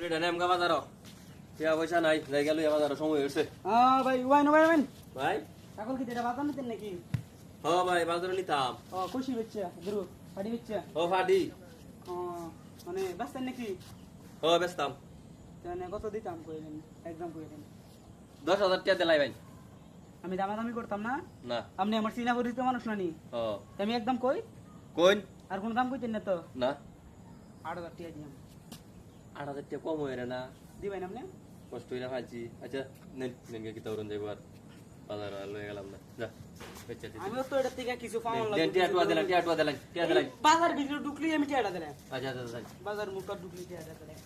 এটা নেমগা বাজারও টিয়া পয়সা নাই যাই গেল বাজারও সময় হয়েছে ভাই ওয়াইন ওয়াইন ভাই এখন কি এটা বাজার নিতেন নাকি হ ভাই বাজারে নিতাম খুশি হচ্ছে গুরু ফাড়ি হচ্ছে ও ফাডি মানে ব্যস্তেন নাকি ও ব্যস্তাম মানে কত দিতাম কইলেন একদম কইলেন 10,000 টাকা দিলাই ভাই আমি দামাদামি করতাম না না আপনি আমার চিনা পরিচিত মানুষ নানি ও আমি একদম কই কোন আর কোন দাম কইতেন না তো না 8,000 টাকা দিলাম 8,000 টাকা কম হয়ে না দিবেন আপনি কষ্ট হইরা খাইছি আচ্ছা নেন নেন কি তাওরন যাইব আর বাজার লয়ে গেলাম না যা বেচা দিছি আমিও তো এটা থেকে কিছু পাওয়ার দেন লাগে টিয়া দিলাম বাজার ভিতরে ঢুকলি আমি টিয়াটা দিলাম আচ্ছা আচ্ছা বাজার মুখটা ঢুকলি টিয়াটা দিলাম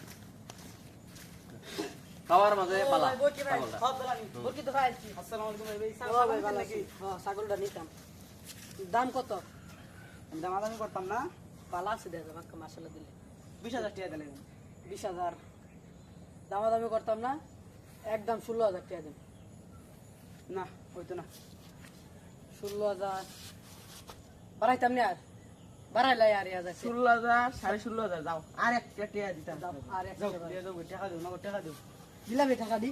খাওয়ার মাঝে পালা ছাগলটা নিতাম দাম কত দামাদামি করতাম না পালা আছে মাসালা দিলে 20,000 টাকা দিলেন 20,000 দামাদামি করতাম না একদম 16,000 টাকা দেন না হইতো না 16,000 বাড়াইতাম না আর বাড়াইলাই আর 16,000 16,500 যাও আর একটা টাকা দিতাম আর একটা টাকা দিও না টাকা দিও দিলাম টাকা দি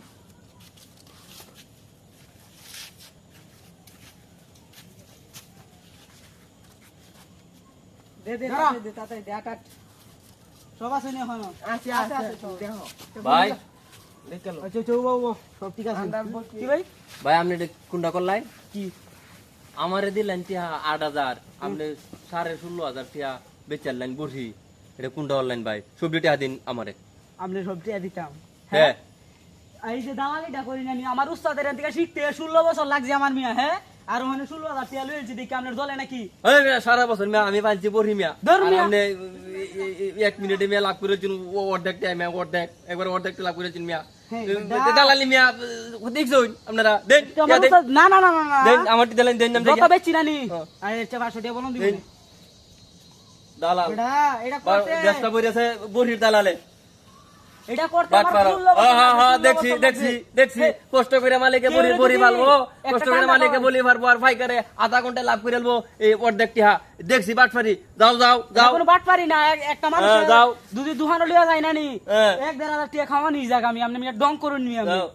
দে দে দে তাড়াতাড়ি দে আট সব আছে না হনো আছে আছে দেখো ভাই দেখলো আচ্ছা চৌ বাবু সব ঠিক আছে কি ভাই ভাই আপনি কোনটা করলাই কি আমারে দিলেন টিয়া 8,000 আপনি 16,500 টিয়া বেচার লাইন বুঝি এটা কোনটা অনলাইন ভাই সবজি টিয়া দিন আমারে আপনি সব টাকা দিতাম হ্যাঁ এই যে দালালিটা করি না আমার উস্তাদের এখান থেকে শিখতে 16 বছর লাগছে আমার মিয়া হ্যাঁ আর ওখানে 16,000 টাকা লইছি দেখি আপনার দলে নাকি এই মিয়া সারা বছর মিয়া আমি পাইছি বড়ি মিয়া ধর আর মিয়া। আপনি 1 মিনিটে মিয়া লাভ করেছেন অর্ধেক টাইম মিয়া একবার অর্ধেক লাভ করেছেন মিয়া হ্যাঁ, দালালি মিয়া দেখছুন আপনারা দেন তো আমার উস্তাদ না না না না না দেন আমার দিলেন দেন নাম যত বেচছি না নি আর এটা 500 টাকা বলুন দিবেন দালাল এটা করতে ব্যস্ত বইরেছে বড়ির দালালে এটা করতে বাট আমার পারো 16 বছর হ্যাঁ হ্যাঁ 16 দেখছি বছর দেখছি লাগছে। দেখছি কষ্ট করে মালিকে কেউ বড়ি যদি বড়ি মারবো একটা কষ্ট করে কান্দা মালিকে পাবে। বলি মারবো আর ভাই করে আধা ঘন্টা লাভ করে আলবো এই অর্ধেক টিহা দেখছি বাটফারি যাও যাও যাও কোনো বাট পারি না একটা মানুষ যাও। দুদি দুহানো লিয়া যায় না নি হ্যাঁ। 1,500 টাকা খাওয়া নি জায়গা আমি আপনি ডং করুন নি আমি যাও